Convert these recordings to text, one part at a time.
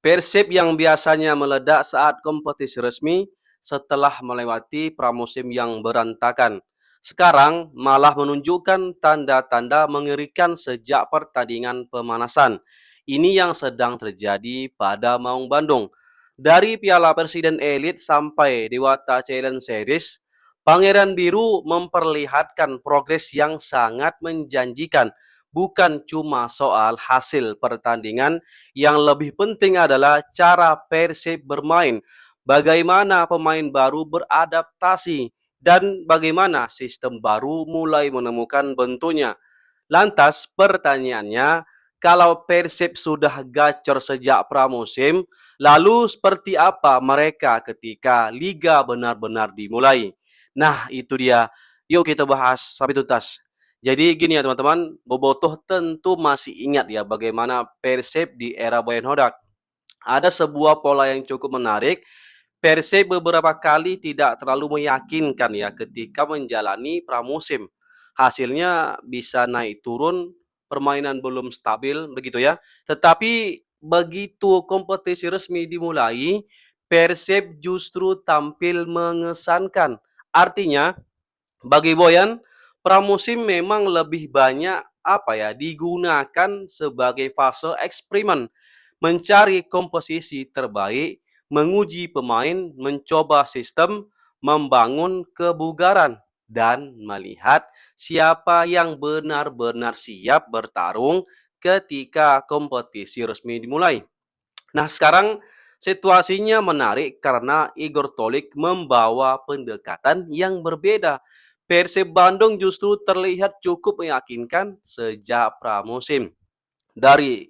Persib yang biasanya meledak saat kompetisi resmi setelah melewati pramusim yang berantakan. Sekarang malah menunjukkan tanda-tanda mengerikan sejak pertandingan pemanasan. Ini yang sedang terjadi pada Maung Bandung. Dari Piala Presiden Elite sampai Dewata Challenge Series, Pangeran Biru memperlihatkan progres yang sangat menjanjikan. Bukan cuma soal hasil pertandingan, yang lebih penting adalah cara Persib bermain, bagaimana pemain baru beradaptasi, dan bagaimana sistem baru mulai menemukan bentuknya. Lantas pertanyaannya, kalau Persib sudah gacor sejak pramusim, lalu seperti apa mereka ketika liga benar-benar dimulai? Nah, itu dia. Yuk kita bahas sampai tuntas. Jadi gini ya teman-teman, Bobotoh tentu masih ingat ya bagaimana Persib di era Boyan Hodak. Ada sebuah pola yang cukup menarik. Persib beberapa kali tidak terlalu meyakinkan ya ketika menjalani pramusim. Hasilnya bisa naik turun, permainan belum stabil begitu ya. Tetapi begitu kompetisi resmi dimulai, Persib justru tampil mengesankan. Artinya bagi Boyan, pramusim memang lebih banyak digunakan sebagai fase eksperimen, mencari komposisi terbaik, menguji pemain, mencoba sistem, membangun kebugaran, dan melihat siapa yang benar-benar siap bertarung ketika kompetisi resmi dimulai. Nah, sekarang situasinya menarik karena Igor Tolik membawa pendekatan yang berbeda. Persib Bandung justru terlihat cukup meyakinkan sejak pramusim. Dari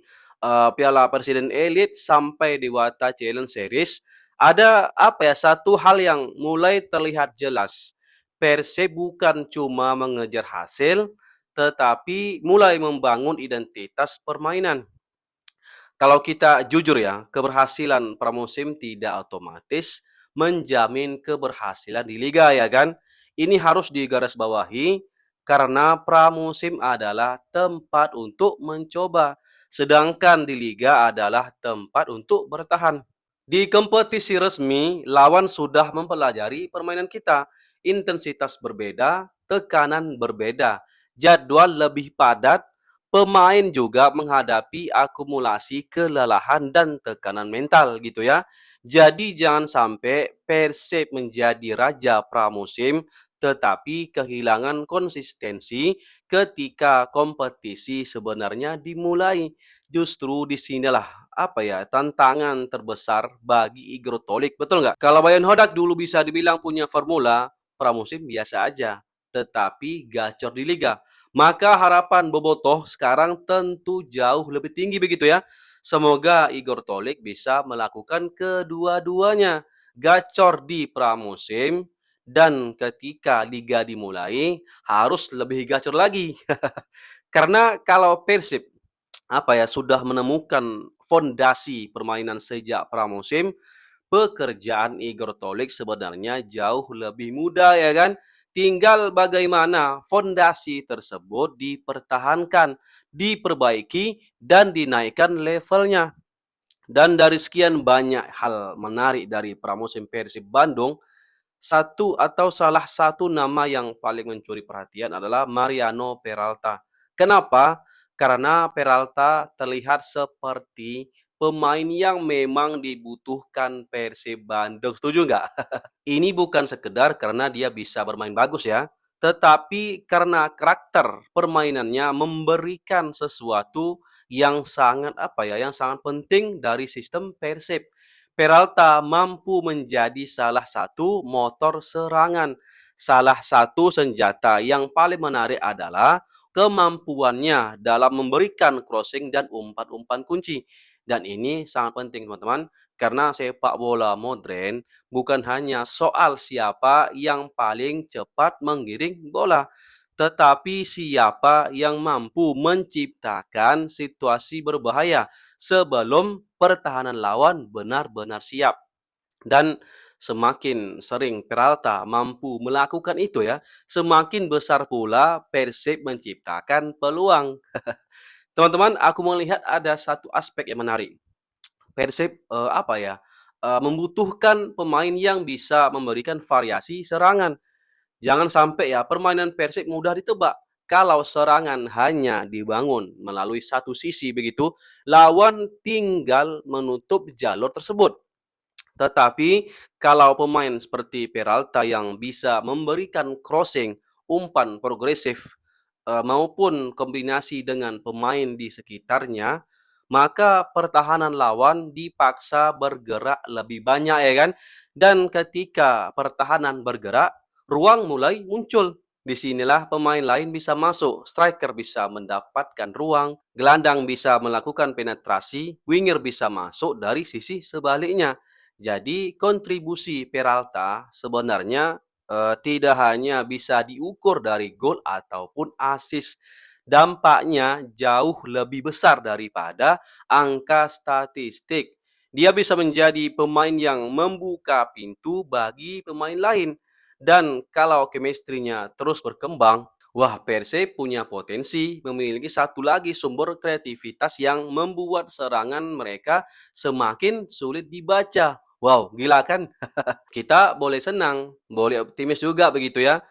Piala Presiden Elite sampai Dewata Challenge Series, ada satu hal yang mulai terlihat jelas. Persib bukan cuma mengejar hasil, tetapi mulai membangun identitas permainan. Kalau kita jujur ya, keberhasilan pramusim tidak otomatis menjamin keberhasilan di liga ya kan. Ini harus digarisbawahi karena pramusim adalah tempat untuk mencoba, sedangkan di liga adalah tempat untuk bertahan. Di kompetisi resmi, lawan sudah mempelajari permainan kita. Intensitas berbeda, tekanan berbeda, jadwal lebih padat, pemain juga menghadapi akumulasi kelelahan dan tekanan mental gitu ya. Jadi jangan sampai Persib menjadi raja pramusim tetapi kehilangan konsistensi ketika kompetisi sebenarnya dimulai. Justru disinilah tantangan terbesar bagi Igor Tolik, betul nggak? Kalau Bayern Hodak dulu bisa dibilang punya formula, pramusim biasa aja, tetapi gacor di liga. Maka harapan Bobotoh sekarang tentu jauh lebih tinggi begitu ya. Semoga Igor Tolik bisa melakukan kedua-duanya. Gacor di pramusim dan ketika liga dimulai harus lebih gacor lagi. Karena kalau Persib sudah menemukan fondasi permainan sejak pramusim, pekerjaan Igor Tolik sebenarnya jauh lebih mudah ya kan. Tinggal bagaimana fondasi tersebut dipertahankan, diperbaiki, dan dinaikkan levelnya. Dan dari sekian banyak hal menarik dari pramusim Persib Bandung, salah satu nama yang paling mencuri perhatian adalah Mariano Peralta. Kenapa? Karena Peralta terlihat seperti pemain yang memang dibutuhkan Persib Bandung. Setuju nggak? Ini bukan sekedar karena dia bisa bermain bagus ya, tetapi karena karakter permainannya memberikan sesuatu yang yang sangat penting dari sistem Persib. Peralta mampu menjadi salah satu motor serangan. Salah satu senjata yang paling menarik adalah kemampuannya dalam memberikan crossing dan umpan-umpan kunci. Dan ini sangat penting teman-teman, karena sepak bola modern bukan hanya soal siapa yang paling cepat menggiring bola, tetapi siapa yang mampu menciptakan situasi berbahaya sebelum pertahanan lawan benar-benar siap. Dan semakin sering Peralta mampu melakukan itu ya, semakin besar pula Persib menciptakan peluang. Teman-teman, aku melihat ada satu aspek yang menarik. Persib, membutuhkan pemain yang bisa memberikan variasi serangan. Jangan sampai ya permainan Persib mudah ditebak. Kalau serangan hanya dibangun melalui satu sisi begitu, lawan tinggal menutup jalur tersebut. Tetapi kalau pemain seperti Peralta yang bisa memberikan crossing, umpan progresif, maupun kombinasi dengan pemain di sekitarnya, maka pertahanan lawan dipaksa bergerak lebih banyak ya kan. Dan ketika pertahanan bergerak, ruang mulai muncul. Di sinilah pemain lain bisa masuk, striker bisa mendapatkan ruang, gelandang bisa melakukan penetrasi, winger bisa masuk dari sisi sebaliknya. Jadi kontribusi Peralta sebenarnya tidak hanya bisa diukur dari gol ataupun assist. Dampaknya jauh lebih besar daripada angka statistik. Dia bisa menjadi pemain yang membuka pintu bagi pemain lain. Dan kalau chemistry-nya terus berkembang, wah, Persib punya potensi memiliki satu lagi sumber kreativitas yang membuat serangan mereka semakin sulit dibaca. Wow, gila kan? Kita boleh senang, boleh optimis juga begitu ya.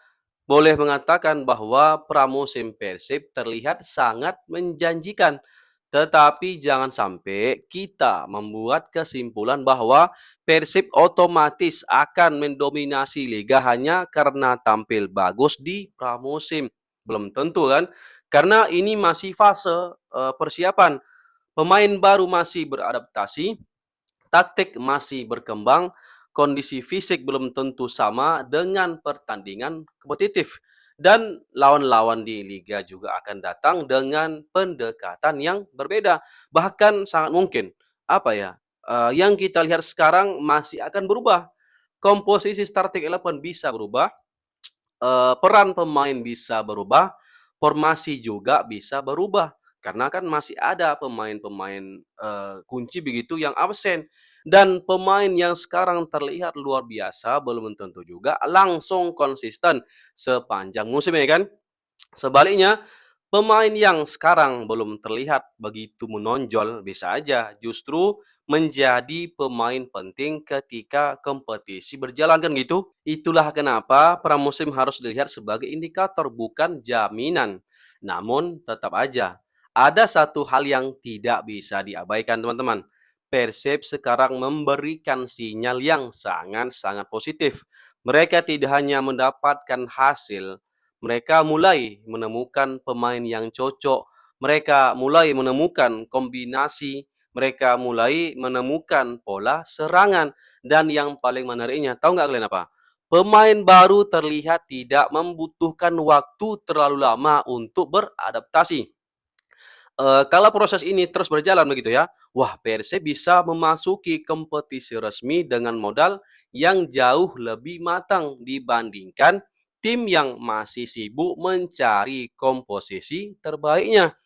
Boleh mengatakan bahwa pramusim Persib terlihat sangat menjanjikan. Tetapi jangan sampai kita membuat kesimpulan bahwa Persib otomatis akan mendominasi liga hanya karena tampil bagus di pramusim. Belum tentu kan? Karena ini masih fase persiapan. Pemain baru masih beradaptasi, taktik masih berkembang, kondisi fisik belum tentu sama dengan pertandingan kompetitif. Dan lawan-lawan di liga juga akan datang dengan pendekatan yang berbeda. Bahkan sangat mungkin, yang kita lihat sekarang masih akan berubah. Komposisi starting eleven bisa berubah, peran pemain bisa berubah, formasi juga bisa berubah. Karena kan masih ada pemain-pemain kunci begitu yang absen. Dan pemain yang sekarang terlihat luar biasa belum tentu juga langsung konsisten sepanjang musim ya kan. Sebaliknya, pemain yang sekarang belum terlihat begitu menonjol bisa aja justru menjadi pemain penting ketika kompetisi berjalan kan gitu. Itulah kenapa pramusim harus dilihat sebagai indikator bukan jaminan. Namun tetap aja ada satu hal yang tidak bisa diabaikan teman-teman. Persib sekarang memberikan sinyal yang sangat-sangat positif. Mereka tidak hanya mendapatkan hasil, mereka mulai menemukan pemain yang cocok, mereka mulai menemukan kombinasi, mereka mulai menemukan pola serangan. Dan yang paling menariknya, tahu nggak kalian apa? Pemain baru terlihat tidak membutuhkan waktu terlalu lama untuk beradaptasi. Kalau proses ini terus berjalan begitu ya, wah, Persib bisa memasuki kompetisi resmi dengan modal yang jauh lebih matang dibandingkan tim yang masih sibuk mencari komposisi terbaiknya.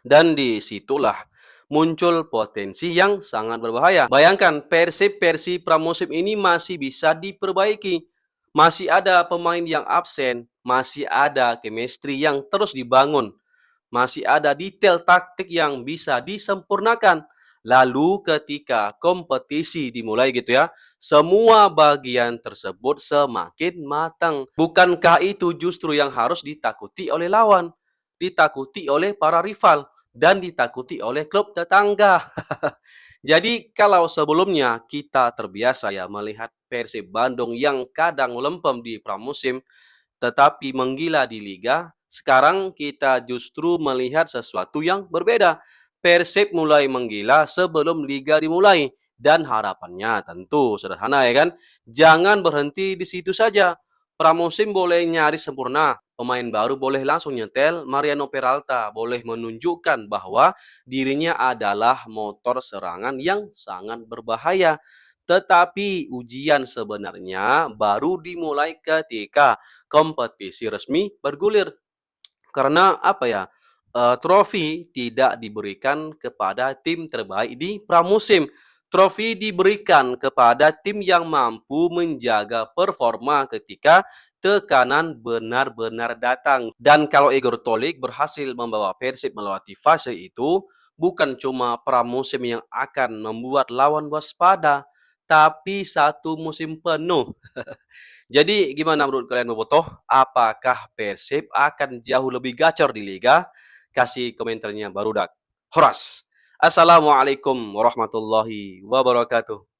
Dan disitulah muncul potensi yang sangat berbahaya. Bayangkan Persib versi pramusim ini masih bisa diperbaiki. Masih ada pemain yang absen, masih ada chemistry yang terus dibangun, masih ada detail taktik yang bisa disempurnakan. Lalu ketika kompetisi dimulai gitu ya, semua bagian tersebut semakin matang. Bukankah itu justru yang harus ditakuti oleh lawan, ditakuti oleh para rival, dan ditakuti oleh klub tetangga? Jadi kalau sebelumnya kita terbiasa ya melihat Persib Bandung yang kadang melempem di pramusim, tetapi menggila di liga, sekarang kita justru melihat sesuatu yang berbeda. Persib mulai menggila sebelum liga dimulai. Dan harapannya tentu sederhana ya kan. Jangan berhenti di situ saja. Pramusim boleh nyaris sempurna. Pemain baru boleh langsung nyetel. Mariano Peralta boleh menunjukkan bahwa dirinya adalah motor serangan yang sangat berbahaya. Tetapi ujian sebenarnya baru dimulai ketika kompetisi resmi bergulir. Karena trofi tidak diberikan kepada tim terbaik di pramusim. Trofi diberikan kepada tim yang mampu menjaga performa ketika tekanan benar-benar datang. Dan kalau Igor Tolik berhasil membawa Persib melewati fase itu, bukan cuma pramusim yang akan membuat lawan waspada, tapi satu musim penuh. Jadi gimana menurut kalian bobotoh? Apakah Persib akan jauh lebih gacor di Liga? Kasih komentarnya barudak. Horas. Assalamualaikum warahmatullahi wabarakatuh.